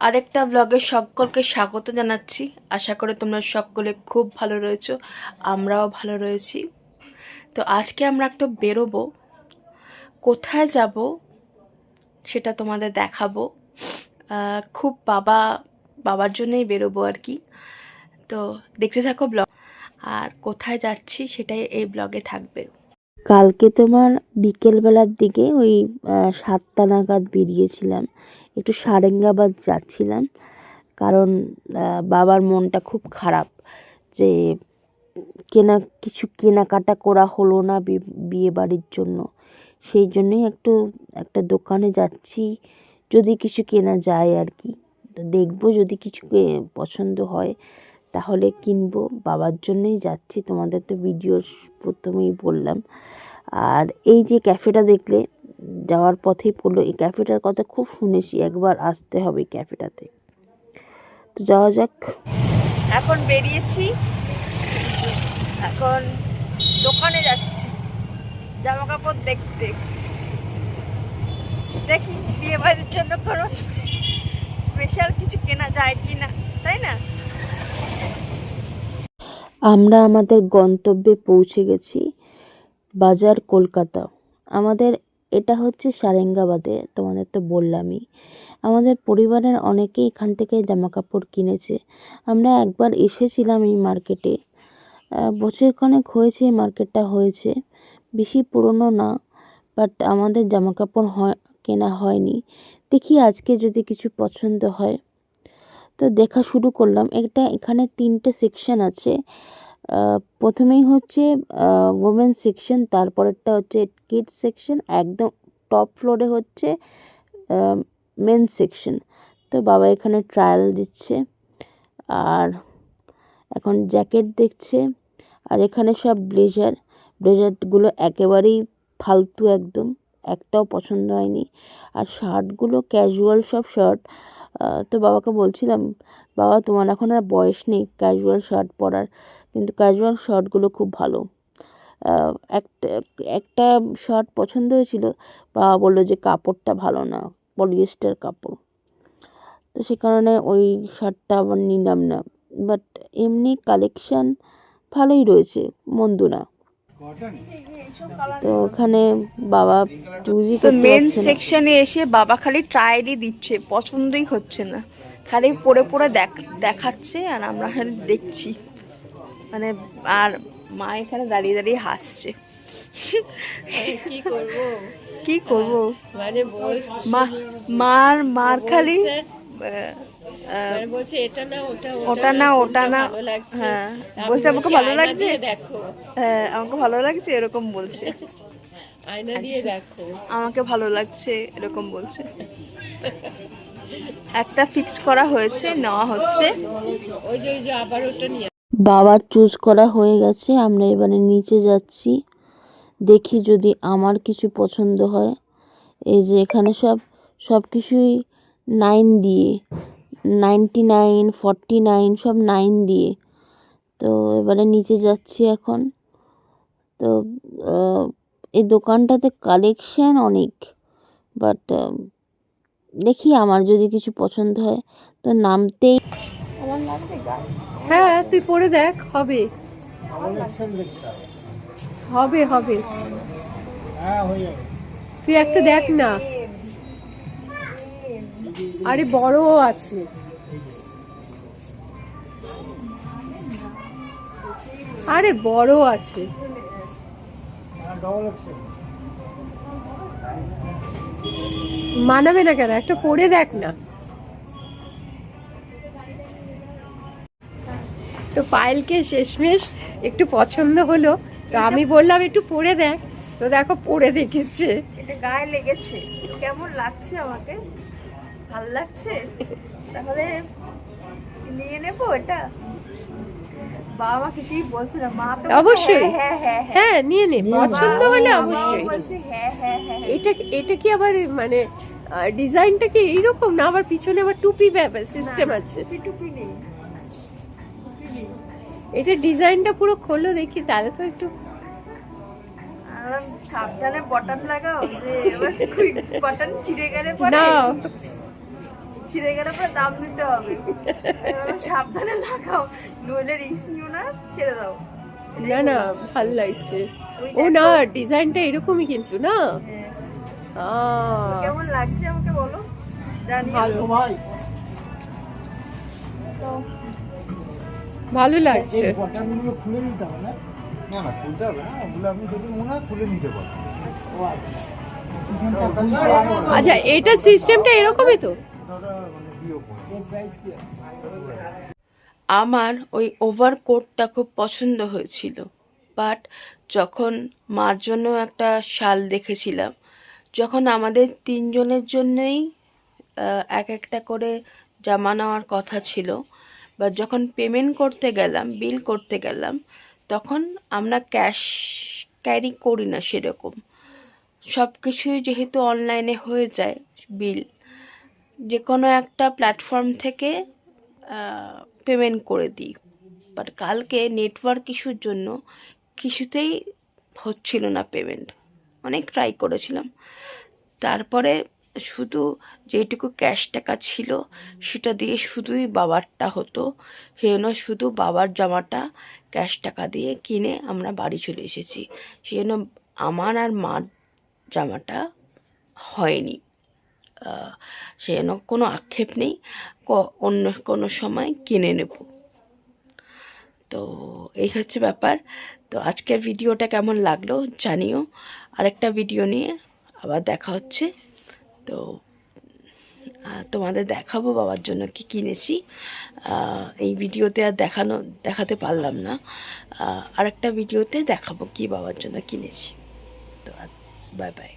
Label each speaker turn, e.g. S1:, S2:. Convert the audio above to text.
S1: আরেকটা ব্লগে সকলকে স্বাগত জানাচ্ছি। আশা করি তোমরা সকলে খুব ভালো রয়েছো, আমরাও ভালো রয়েছি। তো আজকে আমরা একটু বেরোবো, কোথায় যাব সেটা তোমাদের দেখাবো। খুব বাবার জন্যই বেরোবো আর কি। তো দেখতে থাকো ব্লগ, আর কোথায় যাচ্ছি সেটাই এই ব্লগে থাকবে।
S2: কালকে তোমার বিকেলবেলার দিকে ওই 7টা নাগাদ বেরিয়েছিলাম, একটু সারেঙ্গাবাদ যাচ্ছিলাম। কারণ বাবার মনটা খুব খারাপ যে কিছু কেনাকাটা করা হলো না বিয়ে বাড়ির জন্য। সেই জন্যই একটা দোকানে যাচ্ছি, যদি কিছু কেনা যায় আর কি। তো দেখবো, যদি কিছু পছন্দ হয় তাহলে কিনবো। বাবার জন্যই যাচ্ছি, তোমাদের তো ভিডিওর প্রথমেই বললাম। আর এই যে ক্যাফেটা দেখলে, যাওয়ার পথেই পড়লো, এই ক্যাফেটার কথা খুব শুনেছি, একবার আসতে হবে ক্যাফেটাতে। তো যাওয়া যাক।
S1: এখন বেরিয়েছি, এখন দোকানে যাচ্ছি জামা কাপড় দেখতে। দেখি বিয়ে বাড়ির জন্য কোনো স্পেশাল কিছু কেনা যায় কি না, তাই না?
S2: আমরা আমাদের গন্তব্যে পৌঁছে গেছি, বাজার কলকাতা। আমাদের এটা হচ্ছে সারেঙ্গাবাদে, তোমাদের তো বললামই। আমাদের পরিবারের অনেকেই এখান থেকে জামা কাপড় কিনেছে। আমরা একবার এসেছিলাম এই মার্কেটে, বছরখানেক হয়েছে এই মার্কেটটা হয়েছে, বেশি পুরনো না। বাট আমাদের জামা কাপড় কেনা হয়নি। দেখি আজকে যদি কিছু পছন্দ হয় তো দেখা শুরু করলাম। এখানে 3টে সেকশন আছে। প্রথমেই হচ্ছে ওমেন সেকশন, তারপরেরটা হচ্ছে কিডস সেকশন, একদম টপ ফ্লোরে হচ্ছে মেন সেকশন। তো বাবা এখানে ট্রায়াল দিচ্ছে, আর এখন জ্যাকেট দেখছে। আর এখানে সব ব্লেজারগুলো একেবারেই ফালতু, একদম একটাও পছন্দ হয়নি। আর শার্টগুলো ক্যাজুয়াল সব শার্ট। তো বাবাকে বলছিলাম, বাবা তোমার এখন আর বয়স নেই ক্যাজুয়াল শার্ট পরার, কিন্তু ক্যাজুয়াল শার্টগুলো খুব ভালো। একটা একটা শার্ট পছন্দ হয়েছিল, বাবা বললো যে কাপড়টা ভালো না, পলিয়েস্টার কাপড়। তো সে কারণে ওই শার্টটা আবার নিলাম না। বাট এমনি কালেকশান ভালোই রয়েছে, মন্দ না। তো ওখানে বাবা চুজই
S1: তো
S2: করতে
S1: মেন
S2: পারছে না।
S1: সেকশনে এসে বাবা খালি ট্রায়ালই দিচ্ছে, পছন্দই হচ্ছে না, খালি পরে পরে দেখাচ্ছে আর আমরা খালি দেখছি। মানে আর মা এখানে দাঁড়িয়ে দাঁড়িয়ে হাসছে।
S3: কি করব
S1: কি করব,
S3: মানে বলছে
S1: মার খালি
S3: মানে বলছে এটা না ওটা
S1: ওটা না ওটা না।
S3: ভালো লাগছে।
S1: হ্যাঁ,
S3: আমি
S1: বলছে আমাকে
S3: বলছি,
S1: ভালো
S3: আয়না
S1: লাগছে,
S3: দিয়ে দেখো,
S1: হ্যাঁ আমাকে ভালো লাগছে এরকম বলছে।
S3: আয়না দিয়ে দেখো।
S1: আমাকে ভালো লাগছে এরকম বলছে। একটা ফিক্স করা হয়েছে, নেওয়া হচ্ছে।
S3: ওই যে আবার ওটা নিয়ে
S2: বাবার চুজ করা হয়ে গেছে, আমরা এবারে নিচে যাচ্ছি। দেখি যদি আমার কিছু পছন্দ হয়। এই যে এখানে সব কিছুই 9 দিয়ে, 99, 49 সব 9 দিয়ে। তো এবারে নিচে যাচ্ছি এখন। তো এই দোকানটাতে কালেকশান অনেক, বাট দেখি আমার যদি কিছু পছন্দ হয় তো নামতেই।
S3: হ্যাঁ তুই পরে দেখ, হবে হবে হবে তুই একটা দেখ না। আরে বড়ও আছে। আরে বড় আছে, মানাবে না কেন, একটা পরে দেখ না। তো পায়েলকে শেষমেশ একটু পছন্দ হলো, তো আমি বললাম একটু পরে দেখ। তো দেখো পরে দেখেছে।
S1: এটা গায়ে লেগেছে, কেমন লাগছে আমাকে, ভাল লাগছে, তাহলে নিয়ে নেবো এটা। বাবা কিছুই বলছে না, মা তো
S3: অবশ্যই
S1: হ্যাঁ হ্যাঁ হ্যাঁ,
S3: হ্যাঁ নিয়ে নে, পছন্দ হলে অবশ্যই।
S1: বলছে হ্যাঁ হ্যাঁ হ্যাঁ।
S3: এটা কি আবার মানে ডিজাইনটা কি এইরকম না, আবার পিছনে আবার টুপি ব্যাপার সিস্টেম আছে?
S1: টুপি নেই,
S3: এটা ডিজাইনটা পুরো খোলো দেখি, তাহলে তো একটু
S1: সাবধানে বটন লাগাও, যে এবার বাটন ছিঁড়ে গেলে পরে
S3: না
S1: ছিঁড়ে গেলে পরে দাম দিতে হবে। সাবধানে লাগাও, নইলে রিস্ক নিও না, ছেড়ে দাও।
S3: না না, ভালো লাগছে। ও না, ডিজাইনটা এরকমই কিন্তু না।
S1: কেমন লাগছে আমাকে বলো, জানি।
S3: ভালো, ভালো লাগছে।
S4: বটনগুলো খুলে দিতে হবে না? না না, খুলতে হবে না, ওগুলো আপনি যদি মনে হয় খুলে নিতে পারেন।
S3: আচ্ছা, এটা সিস্টেমটা এরকমই তো।
S1: আমার ওই ওভারকোটটা খুব পছন্দ হয়েছিল, বাট যখন মার জন্য একটা শাল দেখেছিলাম, যখন আমাদের তিনজনের জন্যই এক একটা করে জামা নেওয়ার কথা ছিল, বা যখন পেমেন্ট করতে গেলাম, বিল করতে গেলাম, তখন আমরা ক্যাশ ক্যারি করি না সেরকম। সব কিছুই যেহেতু অনলাইনে হয়ে যায়, বিল যে কোনো একটা প্ল্যাটফর্ম থেকে পেমেন্ট করে দিই। বাট কালকে নেটওয়ার্ক ইস্যুর জন্য কিছুতেই হচ্ছিল না পেমেন্ট, অনেক ট্রাই করেছিলাম। তারপরে শুধু যেটুকু ক্যাশ টাকা ছিল সেটা দিয়ে শুধুই বাবারটা হতো, সেই জন্য শুধু বাবার জামাটা ক্যাশ টাকা দিয়ে কিনে আমরা বাড়ি চলে এসেছি। সেই জন্য আমার আর মার জামাটা হয়নি। সেই জন্য কোনো আক্ষেপ নেই, অন্য কোনো সময় কিনে নেব। তো এই হচ্ছে ব্যাপার। তো আজকের ভিডিওটা কেমন লাগলো জানিও। আরেকটা ভিডিও নিয়ে আবার দেখা হচ্ছে। তো তোমাদের দেখাবো বাবার জন্য কি কিনেছি। এই ভিডিওতে আর দেখাতে পারলাম না, আরেকটা ভিডিওতে দেখাবো কি বাবার জন্য কিনেছি। তো বাই বাই।